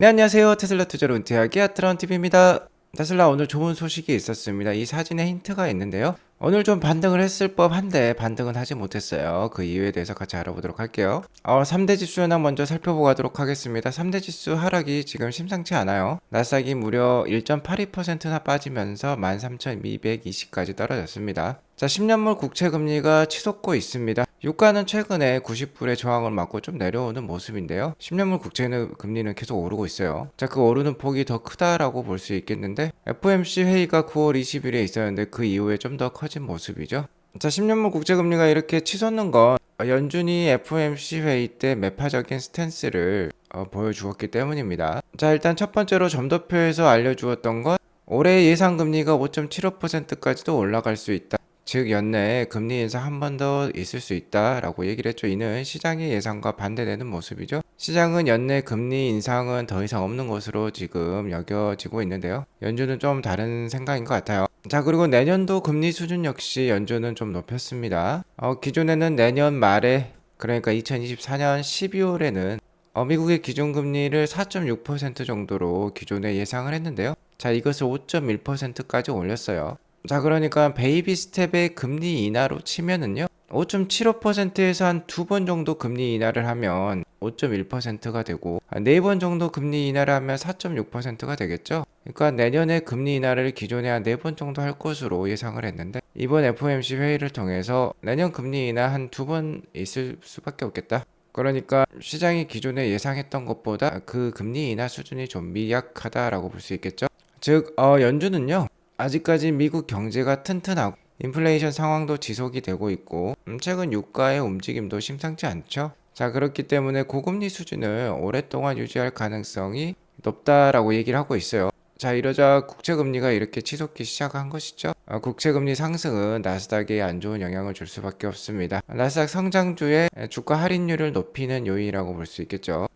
네, 안녕하세요. 테슬라 투자로 은퇴하기 아트론TV입니다. 테슬라 오늘 좋은 소식이 있었습니다. 이 사진에 힌트가 있는데요. 오늘 좀 반등을 했을 법한데 반등은 하지 못했어요. 그 이유에 대해서 같이 알아보도록 할게요. 3대 지수 현황 먼저 살펴보고 가도록 하겠습니다. 3대 지수 하락이 지금 심상치 않아요. 나스닥이 무려 1.82%나 빠지면서 13,220까지 떨어졌습니다. 자, 10년물 국채 금리가 치솟고 있습니다. 유가는 최근에 90불의 저항을 맞고 좀 내려오는 모습인데요. 10년물 국채는 금리는 계속 오르고 있어요. 자, 그 오르는 폭이 더 크다라고 볼 수 있겠는데 FOMC 회의가 9월 20일에 있었는데 그 이후에 좀 더 커진 모습이죠. 자, 10년물 국채 금리가 이렇게 치솟는 건 연준이 FOMC 회의 때 매파적인 스탠스를 보여주었기 때문입니다. 자, 일단 첫 번째로 점도표에서 알려주었던 건 올해 예상 금리가 5.75%까지도 올라갈 수 있다. 즉 연내에 금리 인상 한 번 더 있을 수 있다라고 얘기를 했죠. 이는 시장의 예상과 반대되는 모습이죠. 시장은 연내 금리 인상은 더 이상 없는 것으로 지금 여겨지고 있는데요. 연준은 좀 다른 생각인 것 같아요. 자, 그리고 내년도 금리 수준 역시 연준은 좀 높였습니다. 기존에는 내년 말에, 그러니까 2024년 12월에는 미국의 기준금리를 4.6% 정도로 기존에 예상을 했는데요. 자, 이것을 5.1%까지 올렸어요. 자, 그러니까 베이비 스텝의 금리 인하로 치면은요, 5.75%에서 한 두 번 정도 금리 인하를 하면 5.1%가 되고, 네 번 정도 금리 인하를 하면 4.6%가 되겠죠. 그러니까 내년에 금리 인하를 기존에 한 네 번 정도 할 것으로 예상을 했는데, 이번 FOMC 회의를 통해서 내년 금리 인하 한 두 번 있을 수밖에 없겠다. 그러니까 시장이 기존에 예상했던 것보다 그 금리 인하 수준이 좀 미약하다라고 볼 수 있겠죠. 즉, 연준은요, 아직까지 미국 경제가 튼튼하고 인플레이션 상황도 지속이 되고 있고 최근 유가의 움직임도 심상치 않죠. 자, 그렇기 때문에 고금리 수준을 오랫동안 유지할 가능성이 높다라고 얘기를 하고 있어요. 자, 이러자 국채금리가 이렇게 치솟기 시작한 것이죠. 국채금리 상승은 나스닥에 안 좋은 영향을 줄 수밖에 없습니다. 나스닥 성장주의 주가 할인율을 높이는 요인이라고 볼 수 있겠죠.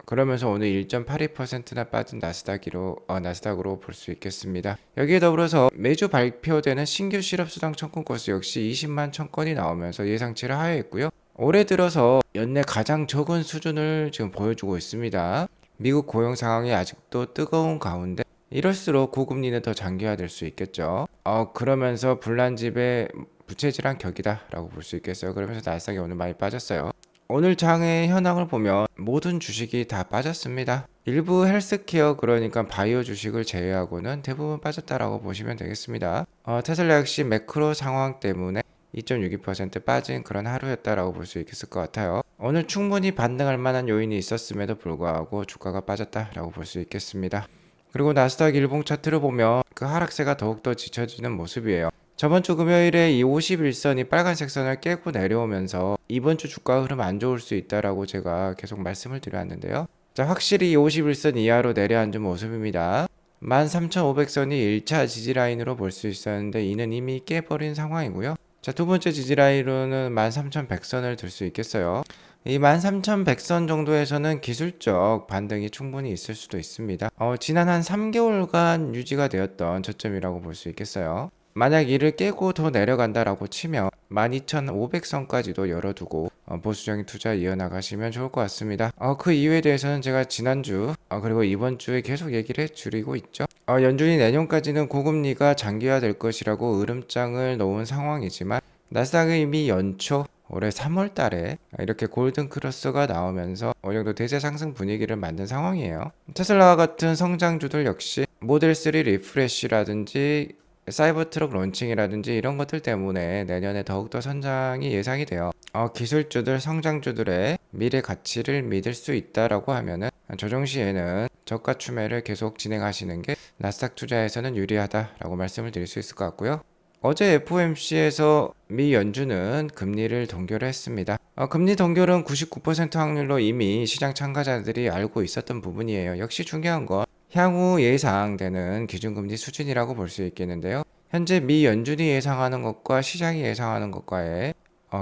그러면서 오늘 1.82%나 빠진 나스닥으로 볼 수 있겠습니다. 여기에 더불어서 매주 발표되는 신규 실업수당 청구 건수 역시 20만 청건이 나오면서 예상치를 하회했고요. 올해 들어서 연내 가장 적은 수준을 지금 보여주고 있습니다. 미국 고용 상황이 아직도 뜨거운 가운데 이럴수록 고금리는 더 장기화될 수 있겠죠. 그러면서 불난집의 부채질한 격이다라고 볼 수 있겠어요. 그러면서 나스닥이 오늘 많이 빠졌어요. 오늘 장의 현황을 보면 모든 주식이 다 빠졌습니다. 일부 헬스케어, 그러니까 바이오 주식을 제외하고는 대부분 빠졌다라고 보시면 되겠습니다. 테슬라 역시 매크로 상황 때문에 2.62% 빠진 그런 하루였다라고 볼 수 있을 것 같아요. 오늘 충분히 반등할 만한 요인이 있었음에도 불구하고 주가가 빠졌다라고 볼 수 있겠습니다. 그리고 나스닥 일봉 차트를 보면 그 하락세가 더욱더 짙어지는 모습이에요. 저번 주 금요일에 이 51선이 빨간색 선을 깨고 내려오면서 이번 주 주가 흐름 안 좋을 수 있다라고 제가 계속 말씀을 드렸는데요. 자, 확실히 이 51선 이하로 내려앉은 모습입니다. 13,500선이 1차 지지라인으로 볼 수 있었는데 이는 이미 깨버린 상황이고요. 자, 두 번째 지지라인으로는 13,100선을 들 수 있겠어요. 이 13,100선 정도에서는 기술적 반등이 충분히 있을 수도 있습니다. 지난 한 3개월간 유지가 되었던 저점이라고 볼 수 있겠어요. 만약 이를 깨고 더 내려간다라고 치면 12,500선까지도 열어두고 보수적인 투자 이어나가시면 좋을 것 같습니다. 그 이유에 대해서는 제가 지난주 그리고 이번 주에 계속 얘기를 해드리고 있죠. 연준이 내년까지는 고금리가 장기화될 것이라고 으름장을 놓은 상황이지만 나스닥은 이미 연초 올해 3월 달에 이렇게 골든 크로스가 나오면서 어느 정도 대세 상승 분위기를 만든 상황이에요. 테슬라와 같은 성장주들 역시 모델 3 리프레쉬라든지 사이버트럭 론칭이라든지 이런 것들 때문에 내년에 더욱더 선장이 예상이 돼요. 기술주들, 성장주들의 미래 가치를 믿을 수 있다라고 하면은 조정 시에는 저가 추매를 계속 진행하시는 게 나스닥 투자에서는 유리하다라고 말씀을 드릴 수 있을 것 같고요. 어제 FOMC에서 미 연준은 금리를 동결을 했습니다. 금리 동결은 99% 확률로 이미 시장 참가자들이 알고 있었던 부분이에요. 역시 중요한 건 향후 예상되는 기준금리 수준이라고 볼 수 있겠는데요. 현재 미 연준이 예상하는 것과 시장이 예상하는 것과의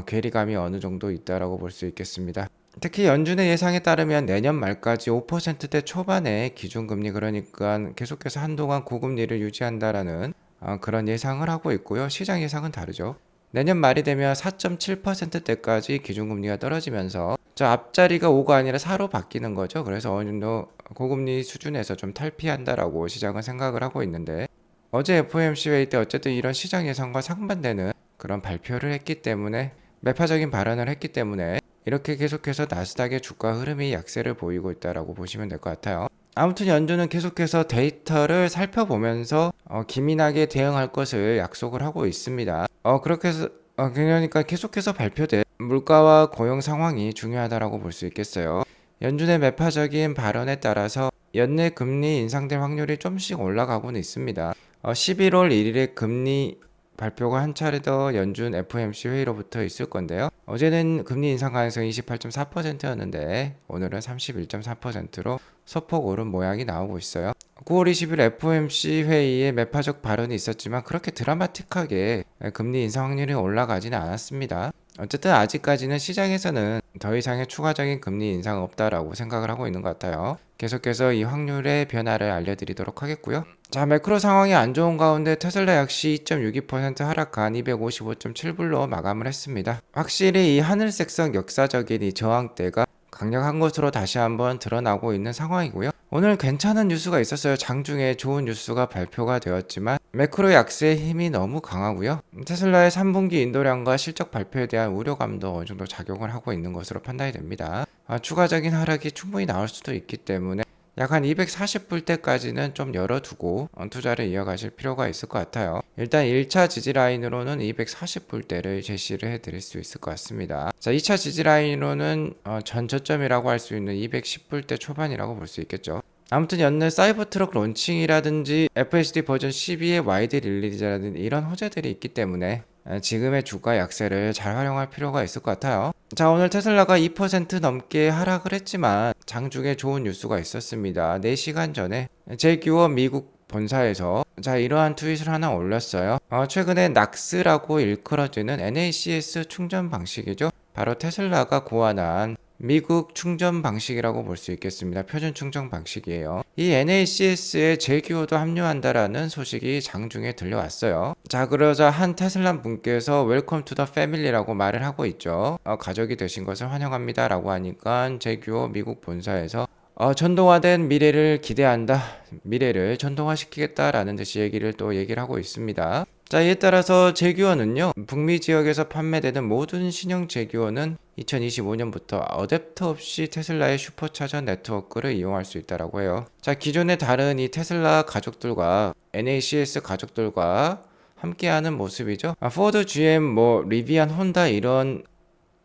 괴리감이 어느 정도 있다라고 볼 수 있겠습니다. 특히 연준의 예상에 따르면 내년 말까지 5%대 초반의 기준금리, 그러니까 계속해서 한동안 고금리를 유지한다라는 그런 예상을 하고 있고요. 시장 예상은 다르죠. 내년 말이 되면 4.7%대까지 기준금리가 떨어지면서 저 앞자리가 5가 아니라 4로 바뀌는 거죠. 그래서 어느 정도 고금리 수준에서 좀 탈피한다라고 시장은 생각을 하고 있는데, 어제 FOMC 회의 때 어쨌든 이런 시장 예상과 상반되는 그런 발표를 했기 때문에, 매파적인 발언을 했기 때문에 이렇게 계속해서 나스닥의 주가 흐름이 약세를 보이고 있다라고 보시면 될 것 같아요. 아무튼 연준은 계속해서 데이터를 살펴보면서 기민하게 대응할 것을 약속을 하고 있습니다. 그렇게 해서 그러니까 계속해서 발표된 물가와 고용 상황이 중요하다라고 볼 수 있겠어요. 연준의 매파적인 발언에 따라서 연내 금리 인상될 확률이 좀씩 올라가고는 있습니다. 11월 1일에 금리 발표가 한 차례 더 연준 FOMC 회의로부터 있을 건데요. 어제는 금리 인상 가능성이 28.4%였는데 오늘은 31.4%로 소폭 오른 모양이 나오고 있어요. 9월 20일 FOMC 회의에 매파적 발언이 있었지만 그렇게 드라마틱하게 금리 인상 확률이 올라가지는 않았습니다. 어쨌든 아직까지는 시장에서는 더 이상의 추가적인 금리 인상은 없다라고 생각을 하고 있는 것 같아요. 계속해서 이 확률의 변화를 알려드리도록 하겠고요. 자, 매크로 상황이 안 좋은 가운데 테슬라 역시 2.62% 하락한 255.7불로 마감을 했습니다. 확실히 이 하늘색상 역사적인 이 저항대가 강력한 것으로 다시 한번 드러나고 있는 상황이고요. 오늘 괜찮은 뉴스가 있었어요. 장중에 좋은 뉴스가 발표가 되었지만 매크로 약세의 힘이 너무 강하고요. 테슬라의 3분기 인도량과 실적 발표에 대한 우려감도 어느 정도 작용을 하고 있는 것으로 판단이 됩니다. 추가적인 하락이 충분히 나올 수도 있기 때문에 약 한 240불대까지는 좀 열어두고 투자를 이어가실 필요가 있을 것 같아요. 일단 1차 지지라인으로는 240불대를 제시를 해드릴 수 있을 것 같습니다. 자, 2차 지지라인으로는 전 저점이라고 할 수 있는 210불대 초반이라고 볼 수 있겠죠. 아무튼 연내 사이버트럭 론칭이라든지 FSD 버전 12의 와이드 릴리즈라든지 이런 호재들이 있기 때문에 지금의 주가 약세를 잘 활용할 필요가 있을 것 같아요. 자, 오늘 테슬라가 2% 넘게 하락을 했지만 장중에 좋은 뉴스가 있었습니다. 4시간 전에 제규어 미국 본사에서 이러한 트윗을 하나 올렸어요. 최근에 낙스라고 일컬어지는 NACS 충전 방식이죠. 바로 테슬라가 고안한 미국 충전 방식이라고 볼 수 있겠습니다. 표준 충전 방식이에요. 이 NACS에 제규어도 합류한다라는 소식이 장중에 들려왔어요. 자, 그러자 한 테슬라 분께서 웰컴 투 더 패밀리라고 말을 하고 있죠. 가족이 되신 것을 환영합니다 라고 하니까 제규어 미국 본사에서 전동화된 미래를 기대한다. 미래를 전동화시키겠다라는 듯이 얘기를 하고 있습니다. 자, 이에 따라서 제규어는요, 북미 지역에서 판매되는 모든 신형 제규어는 2025년부터 어댑터 없이 테슬라의 슈퍼차저 네트워크를 이용할 수 있다라고 해요. 자, 기존의 다른 이 테슬라 가족들과 NACS 가족들과 함께하는 모습이죠. 포드, GM, 리비안, 혼다 이런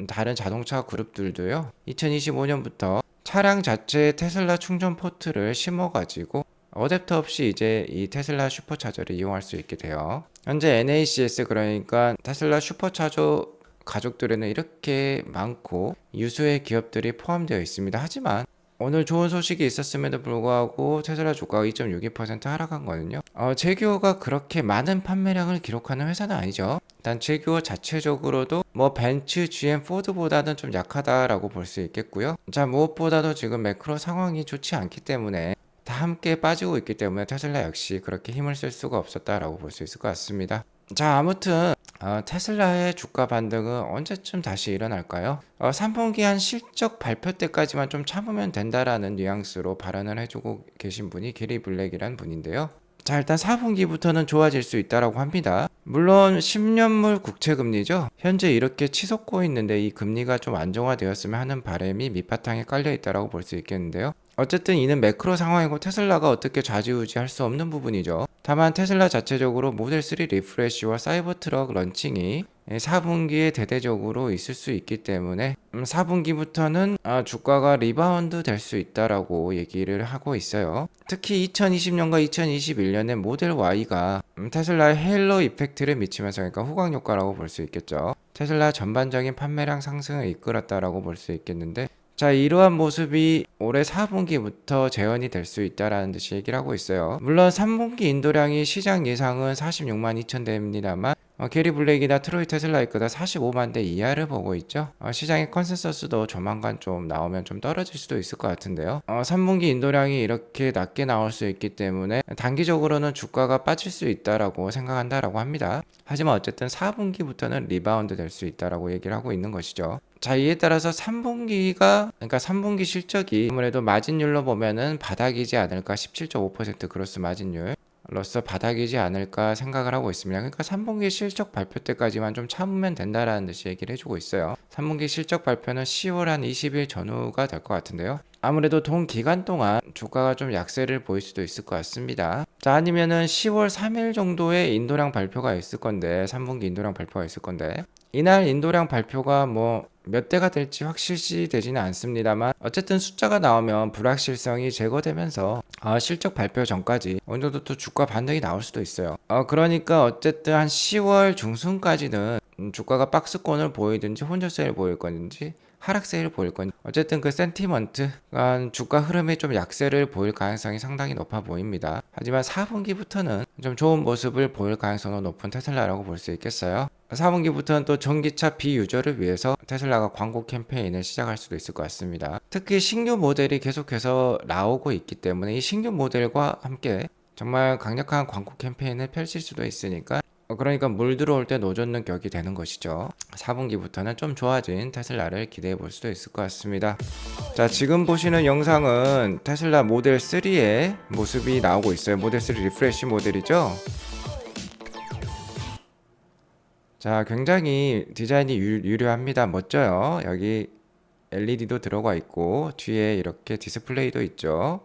다른 자동차 그룹들도요, 2025년부터 차량 자체에 테슬라 충전 포트를 심어가지고 어댑터 없이 이제 이 테슬라 슈퍼차저를 이용할 수 있게 돼요. 현재 NACS, 그러니까 테슬라 슈퍼차저 가족들에는 이렇게 많고 유수의 기업들이 포함되어 있습니다. 하지만 오늘 좋은 소식이 있었음에도 불구하고 테슬라 주가가 2.62% 하락한 거는요. 제규어가 그렇게 많은 판매량을 기록하는 회사는 아니죠. 일단 제규어 자체적으로도 벤츠, GM, 포드보다는 좀 약하다라고 볼 수 있겠고요. 자, 무엇보다도 지금 매크로 상황이 좋지 않기 때문에 다 함께 빠지고 있기 때문에 테슬라 역시 그렇게 힘을 쓸 수가 없었다라고 볼 수 있을 것 같습니다. 자, 아무튼 테슬라의 주가 반등은 언제쯤 다시 일어날까요? 3분기 한 실적 발표 때까지만 좀 참으면 된다라는 뉘앙스로 발언을 해주고 계신 분이 게리 블랙이란 분인데요. 자, 일단 4분기부터는 좋아질 수 있다라고 합니다. 물론 10년물 국채금리죠. 현재 이렇게 치솟고 있는데 이 금리가 좀 안정화되었으면 하는 바람이 밑바탕에 깔려 있다라고 볼 수 있겠는데요. 어쨌든 이는 매크로 상황이고 테슬라가 어떻게 좌지우지할 수 없는 부분이죠. 다만 테슬라 자체적으로 모델 3 리프레시와 사이버트럭 런칭이 4분기에 대대적으로 있을 수 있기 때문에 4분기부터는 주가가 리바운드 될 수 있다라고 얘기를 하고 있어요. 특히 2020년과 2021년에 모델 Y가 테슬라의 헤일로 이펙트를 미치면서, 그러니까 후광 효과라고 볼 수 있겠죠. 테슬라 전반적인 판매량 상승을 이끌었다라고 볼 수 있겠는데, 자, 이러한 모습이 올해 4분기부터 재현이 될 수 있다라는 듯이 얘기를 하고 있어요. 물론 3분기 인도량이 시장 예상은 46만 2천 대입니다만 게리 블레이크나 트로이 테슬라이크다 45만 대 이하를 보고 있죠. 시장의 컨센서스도 조만간 좀 나오면 좀 떨어질 수도 있을 것 같은데요. 3분기 인도량이 이렇게 낮게 나올 수 있기 때문에 단기적으로는 주가가 빠질 수 있다라고 생각한다라고 합니다. 하지만 어쨌든 4분기부터는 리바운드 될 수 있다라고 얘기를 하고 있는 것이죠. 자, 이에 따라서 3분기가, 그러니까 3분기 실적이 아무래도 마진율로 보면은 바닥이지 않을까, 17.5% 그로스 마진율 로서 바닥이지 않을까 생각을 하고 있습니다. 그러니까 3분기 실적 발표 때까지만 좀 참으면 된다라는 듯이 얘기를 해주고 있어요. 3분기 실적 발표는 10월 한 20일 전후가 될 것 같은데요. 아무래도 동 기간 동안 주가가 좀 약세를 보일 수도 있을 것 같습니다. 자, 아니면은 10월 3일 정도에 인도량 발표가 있을 건데, 3분기 인도량 발표가 있을 건데, 이날 인도량 발표가 뭐 몇 대가 될지 확실시 되지는 않습니다만 어쨌든 숫자가 나오면 불확실성이 제거되면서 실적 발표 전까지 어느 정도 또 주가 반등이 나올 수도 있어요. 그러니까 어쨌든 한 10월 중순까지는 주가가 박스권을 보이든지 혼조세를 보일 건지 하락세를 보일 건지 어쨌든 그 센티먼트 주가 흐름이 좀 약세를 보일 가능성이 상당히 높아 보입니다. 하지만 4분기부터는 좀 좋은 모습을 보일 가능성이 높은 테슬라라고 볼 수 있겠어요. 4분기부터는 또 전기차 비유저를 위해서 테슬라가 광고 캠페인을 시작할 수도 있을 것 같습니다. 특히 신규 모델이 계속해서 나오고 있기 때문에 이 신규 모델과 함께 정말 강력한 광고 캠페인을 펼칠 수도 있으니까 그러니까 물 들어올 때 노젓는 격이 되는 것이죠. 4분기부터는 좀 좋아진 테슬라를 기대해 볼 수도 있을 것 같습니다. 자, 지금 보시는 영상은 테슬라 모델 3의 모습이 나오고 있어요. 모델 3 리프레시 모델이죠. 자, 굉장히 디자인이 유려합니다. 멋져요. 여기 LED도 들어가 있고 뒤에 이렇게 디스플레이도 있죠.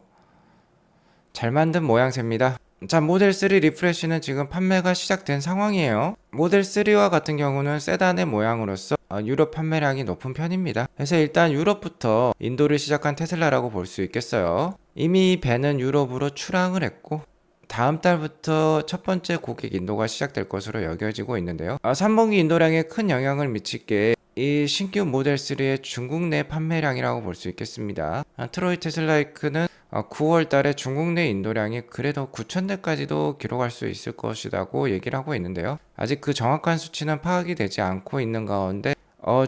잘 만든 모양새입니다. 자, 모델 3 리프레시는 지금 판매가 시작된 상황이에요. 모델 3와 같은 경우는 세단의 모양으로서 유럽 판매량이 높은 편입니다. 그래서 일단 유럽부터 인도를 시작한 테슬라라고 볼 수 있겠어요. 이미 배는 유럽으로 출항을 했고 다음 달부터 첫 번째 고객 인도가 시작될 것으로 여겨지고 있는데요. 3분기 인도량에 큰 영향을 미칠 게 이 신규 모델 3의 중국 내 판매량이라고 볼 수 있겠습니다. 트로이 테슬라이크는 9월 달에 중국 내 인도량이 그래도 9,000대까지도 기록할 수 있을 것이라고 얘기를 하고 있는데요. 아직 그 정확한 수치는 파악이 되지 않고 있는 가운데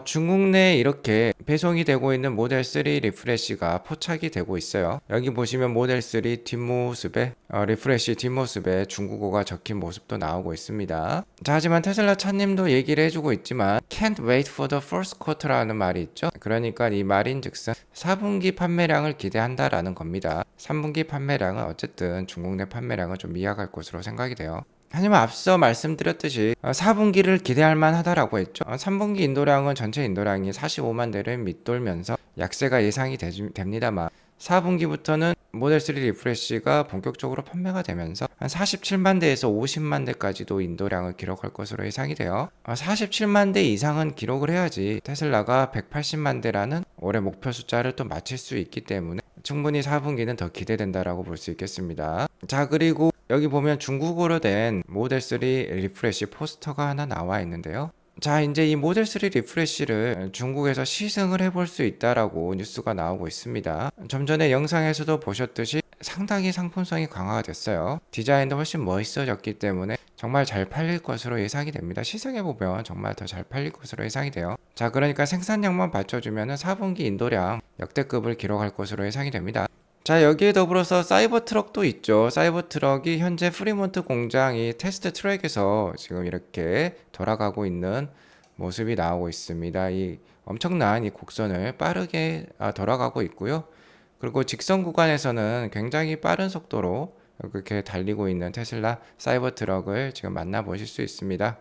중국 내에 이렇게 배송이 되고 있는 모델 3 리프레시가 포착이 되고 있어요. 여기 보시면 모델 3 뒷모습에 리프레시 뒷모습에 중국어가 적힌 모습도 나오고 있습니다. 자, 하지만 테슬라 차님도 얘기를 해주고 있지만 Can't wait for the first quarter라는 말이 있죠. 그러니까 이 말인즉슨 4분기 판매량을 기대한다라는 겁니다. 3분기 판매량은 어쨌든 중국 내 판매량은 좀 미약할 것으로 생각이 돼요. 하지만 앞서 말씀드렸듯이 4분기를 기대할 만하다라고 했죠. 3분기 인도량은 전체 인도량이 45만 대를 밑돌면서 약세가 예상이 됩니다만 4분기부터는 모델 3 리프레시가 본격적으로 판매가 되면서 한 47만 대에서 50만 대까지도 인도량을 기록할 것으로 예상이 돼요. 47만 대 이상은 기록을 해야지 테슬라가 180만 대라는 올해 목표 숫자를 또 맞출 수 있기 때문에 충분히 4분기는 더 기대된다라고 볼 수 있겠습니다. 자, 그리고 여기 보면 중국어로 된 모델 3 리프레시 포스터가 하나 나와 있는데요. 자, 이제 이 모델 3 리프레시를 중국에서 시승을 해볼 수 있다라고 뉴스가 나오고 있습니다. 좀 전에 영상에서도 보셨듯이 상당히 상품성이 강화가 됐어요. 디자인도 훨씬 멋있어졌기 때문에 정말 잘 팔릴 것으로 예상이 됩니다. 시승해보면 정말 더 잘 팔릴 것으로 예상이 돼요. 자, 그러니까 생산량만 받쳐주면 4분기 인도량 역대급을 기록할 것으로 예상이 됩니다. 자, 여기에 더불어서 사이버 트럭도 있죠. 사이버 트럭이 현재 프리몬트 공장이 테스트 트랙에서 지금 이렇게 돌아가고 있는 모습이 나오고 있습니다. 이 엄청난 이 곡선을 빠르게 돌아가고 있고요. 그리고 직선 구간에서는 굉장히 빠른 속도로 이렇게 달리고 있는 테슬라 사이버 트럭을 지금 만나보실 수 있습니다.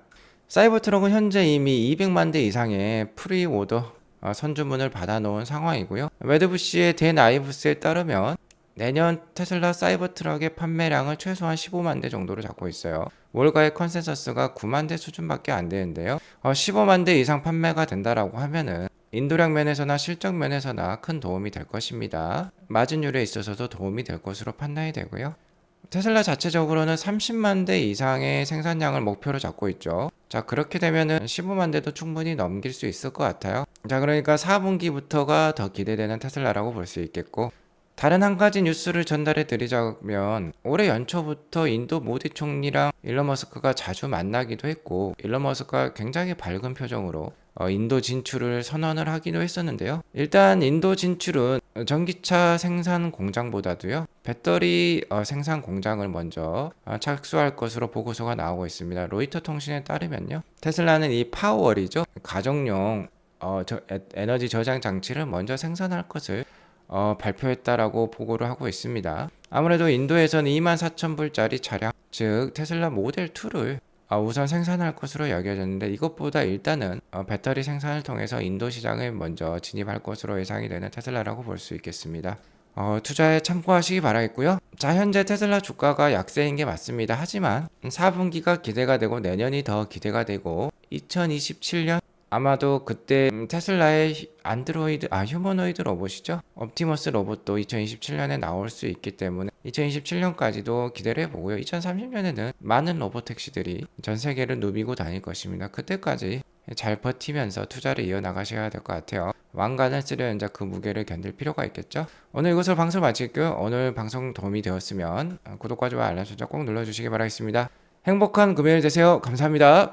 사이버 트럭은 현재 이미 200만 대 이상의 프리오더 선주문을 받아놓은 상황이고요. 매드부시의 댄 아이브스에 따르면 내년 테슬라 사이버 트럭의 판매량을 최소한 15만 대 정도로 잡고 있어요. 월가의 컨센서스가 9만 대 수준밖에 안 되는데요. 15만 대 이상 판매가 된다라고 하면은 인도량 면에서나 실적 면에서나 큰 도움이 될 것입니다. 마진율에 있어서도 도움이 될 것으로 판단이 되고요. 테슬라 자체적으로는 30만 대 이상의 생산량을 목표로 잡고 있죠. 자, 그렇게 되면은 15만 대도 충분히 넘길 수 있을 것 같아요. 자, 그러니까 4분기부터가 더 기대되는 테슬라라고 볼 수 있겠고 다른 한 가지 뉴스를 전달해 드리자면 올해 연초부터 인도 모디 총리랑 일론 머스크가 자주 만나기도 했고 일론 머스크가 굉장히 밝은 표정으로 인도 진출을 선언을 하기도 했었는데요. 일단 인도 진출은 전기차 생산 공장보다도요. 배터리 생산 공장을 먼저 착수할 것으로 보고서가 나오고 있습니다. 로이터 통신에 따르면요. 테슬라는 이 파워월이죠. 가정용 에너지 저장 장치를 먼저 생산할 것을 발표했다라고 보고를 하고 있습니다. 아무래도 인도에서는 24,000불짜리 차량, 즉 테슬라 모델 2를 우선 생산할 것으로 여겨졌는데 이것보다 일단은 배터리 생산을 통해서 인도 시장에 먼저 진입할 것으로 예상이 되는 테슬라라고 볼 수 있겠습니다. 투자에 참고하시기 바라겠고요. 자, 현재 테슬라 주가가 약세인 게 맞습니다. 하지만 4분기가 기대가 되고 내년이 더 기대가 되고 2027년 아마도 그때 테슬라의 안드로이드, 휴머노이드 로봇이죠. 옵티머스 로봇도 2027년에 나올 수 있기 때문에 2027년까지도 기대를 해보고요. 2030년에는 많은 로봇 택시들이 전 세계를 누비고 다닐 것입니다. 그때까지 잘 버티면서 투자를 이어나가셔야 될 것 같아요. 왕관을 쓰려 이제 그 무게를 견딜 필요가 있겠죠. 오늘 이것으로 방송 마칠게요. 오늘 방송 도움이 되었으면 구독과 좋아요 알람 설정 꼭 눌러주시기 바라겠습니다. 행복한 금요일 되세요. 감사합니다.